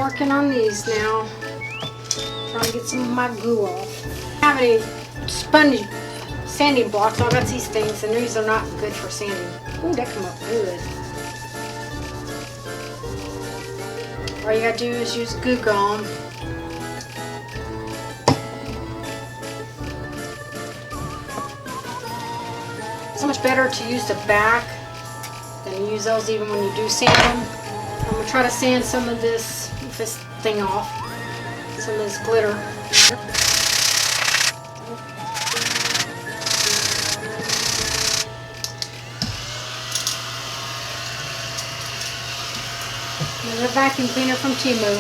working on these now. Trying to get some of my goo off. I don't have any sponge sanding blocks. I got these things, and these are not good for sanding. Ooh, that come up good. All you gotta do is use Goo Gone. So much better to use the back than use those even when you do sand them. I'm gonna try to sand some of this thing off. Some of this glitter. Another vacuum cleaner from Temu.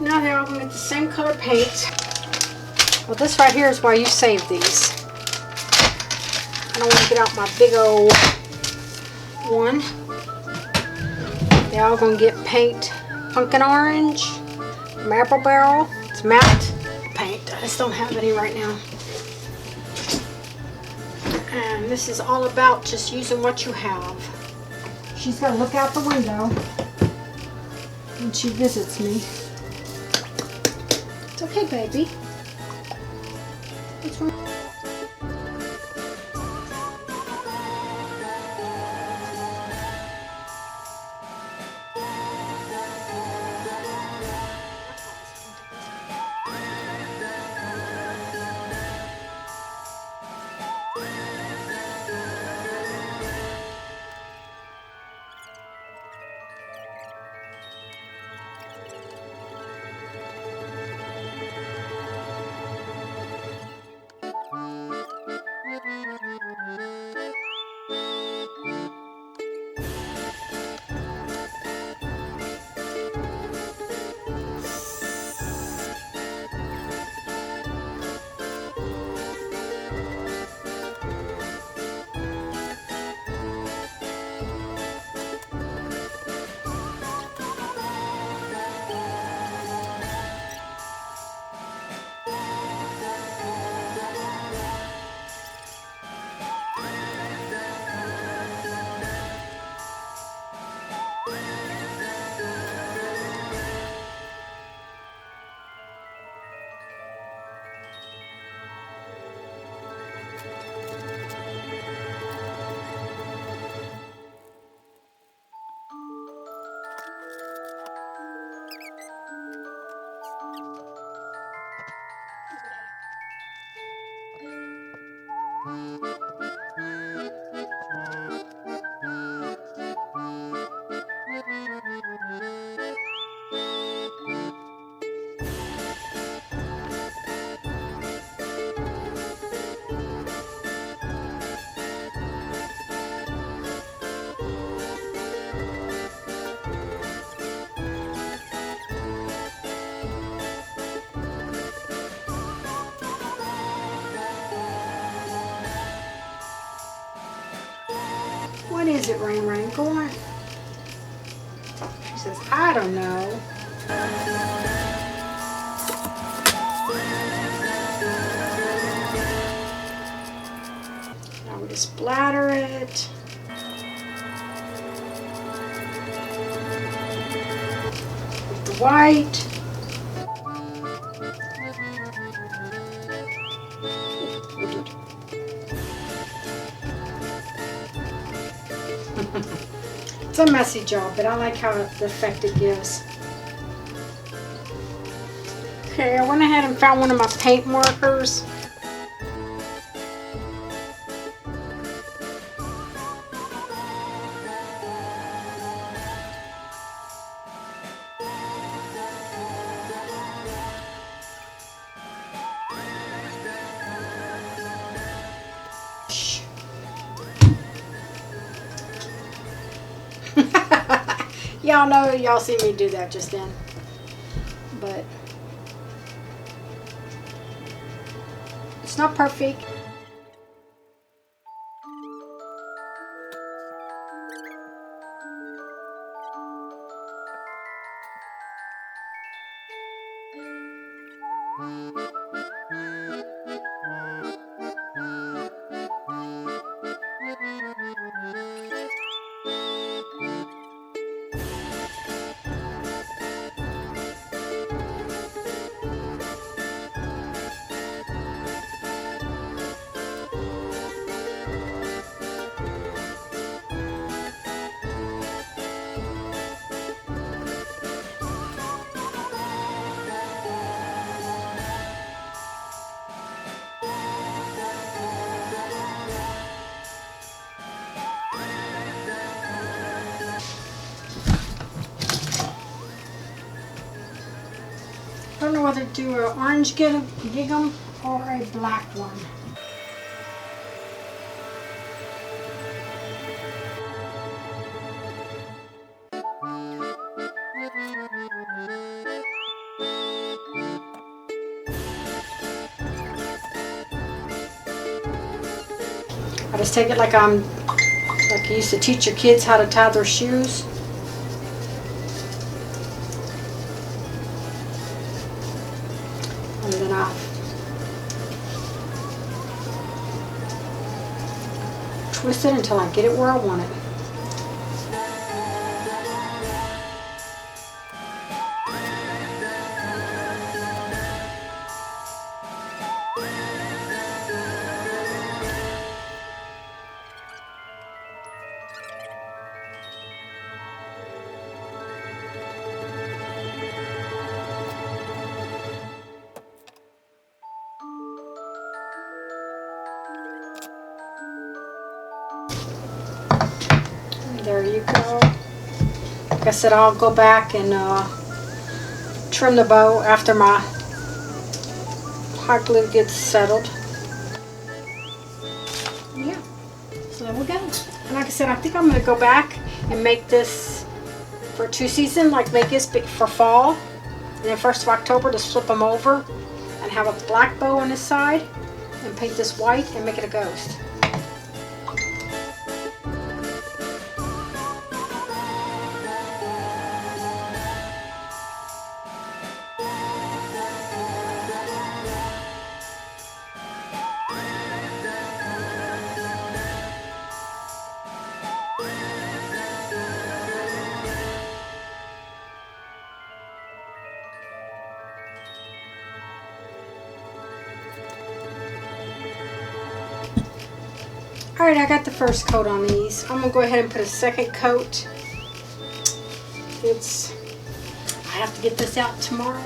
Now they're all going to get the same color paint. Well, this right here is why you save these. I don't want to get out my big old one. They're all going to get paint pumpkin orange, maple barrel. It's matte paint. I just don't have any right now. And this is all about just using what you have. She's got to look out the window when she visits me. It's okay, baby. What's wrong? What is it, Rain Rain? Go on. She says, I don't know. Now we just splatter it. With the white. It's a messy job, but I like how the effect it gives. Okay, I went ahead and found one of my paint markers. Y'all know, y'all see me do that just then, but it's not perfect. don't know whether to do an orange gingham or a black one. I just take it like you used to teach your kids how to tie their shoes. And then I twist it until I get it where I want it. There you go. Like I said, I'll go back and trim the bow after my hot glue gets settled. Yeah, so there we go. And like I said, I think I'm going to go back and make this for 2 season, like make this for fall. And then 1st of October, just flip them over and have a black bow on this side and paint this white and make it a ghost. Alright, I got the first coat on these. I'm going to go ahead and put a second coat. I have to get this out tomorrow.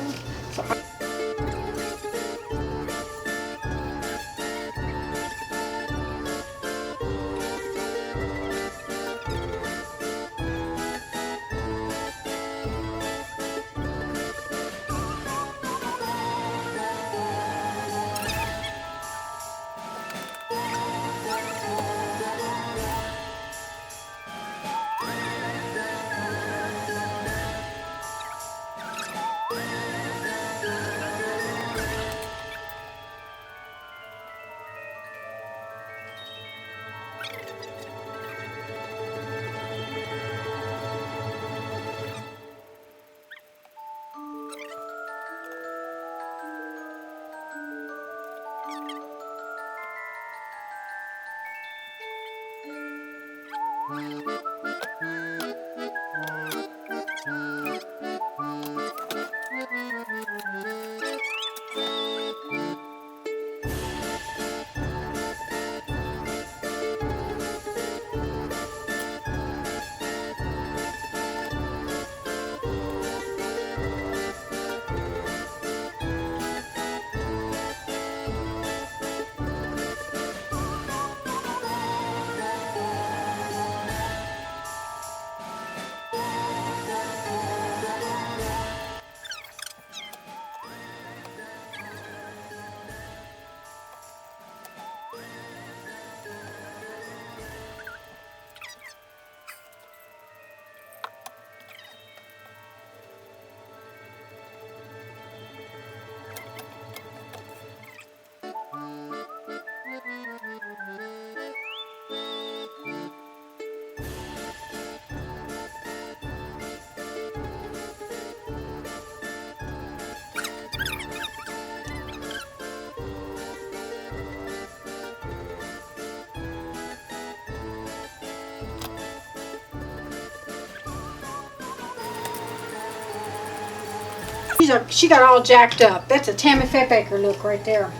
So she got all jacked up. That's a Tammy Fairbaker look right there.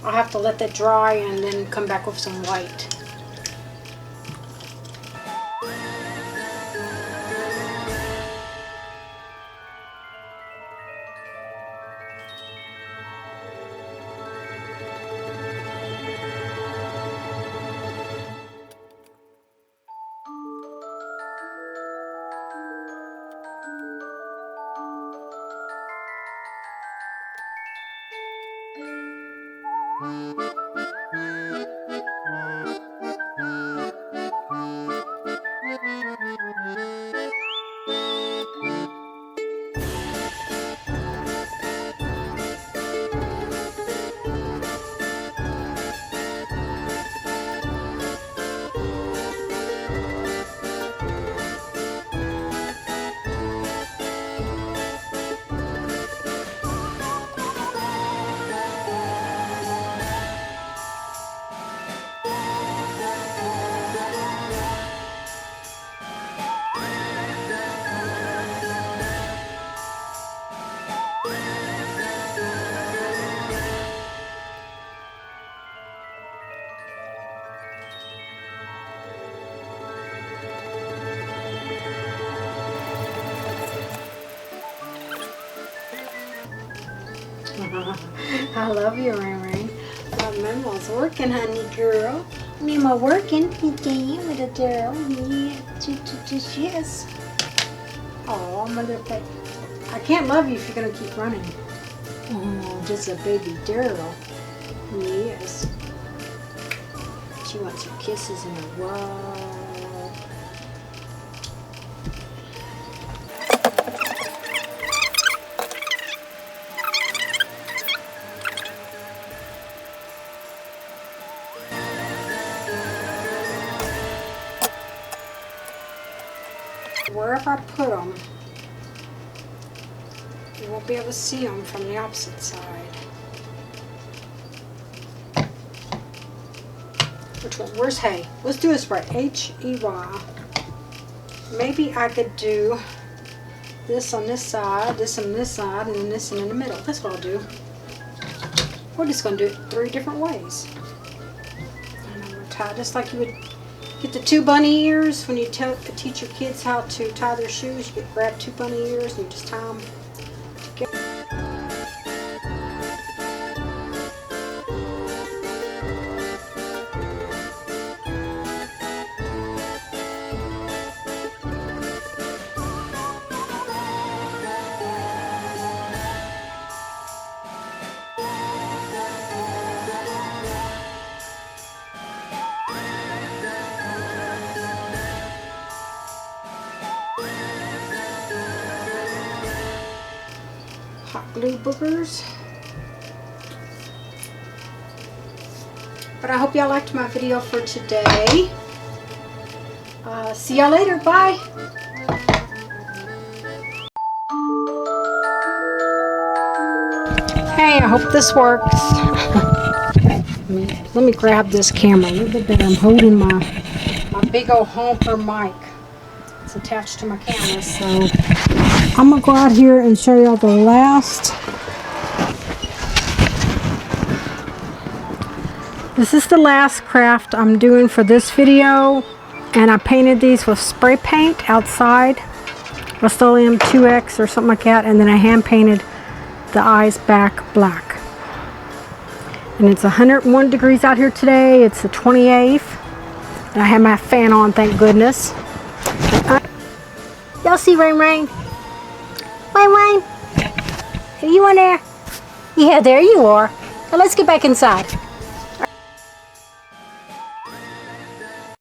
I'll have to let that dry and then come back with some white. I love you, Rain Rain. My Memo's working, honey girl. Memo working. Okay, little girl. Yeah. Yes. Oh, my little pet. I can't love you if you're going to keep running. Oh, just a baby girl. Yes. She wants her kisses in her world. Wherever I put them, you won't be able to see them from the opposite side. Which one? Where's hay? Let's do this right. H-E-Y. Maybe I could do this on this side, this on this side, and then this one in the middle. That's what I'll do. We're just going to do it 3 different ways. And I'm going to tie just like you would get the 2 bunny ears when you teach your kids how to tie their shoes. You grab 2 bunny ears and you just tie them together. Hot glue boogers. But I hope y'all liked my video for today. See y'all later. Bye. Hey, I hope this works. Let me grab this camera a little bit better. I'm holding my big old honker mic. It's attached to my camera, so I'm gonna go out here and show y'all the last. This is the last craft I'm doing for this video, and I painted these with spray paint outside, Rust-Oleum 2X or something like that, and then I hand painted the eyes back black. And it's 101 degrees out here today. It's the 28th, and I have my fan on, thank goodness. Y'all see Rain Rain? Rain Rain? Are you in there? Yeah, there you are. Now let's get back inside.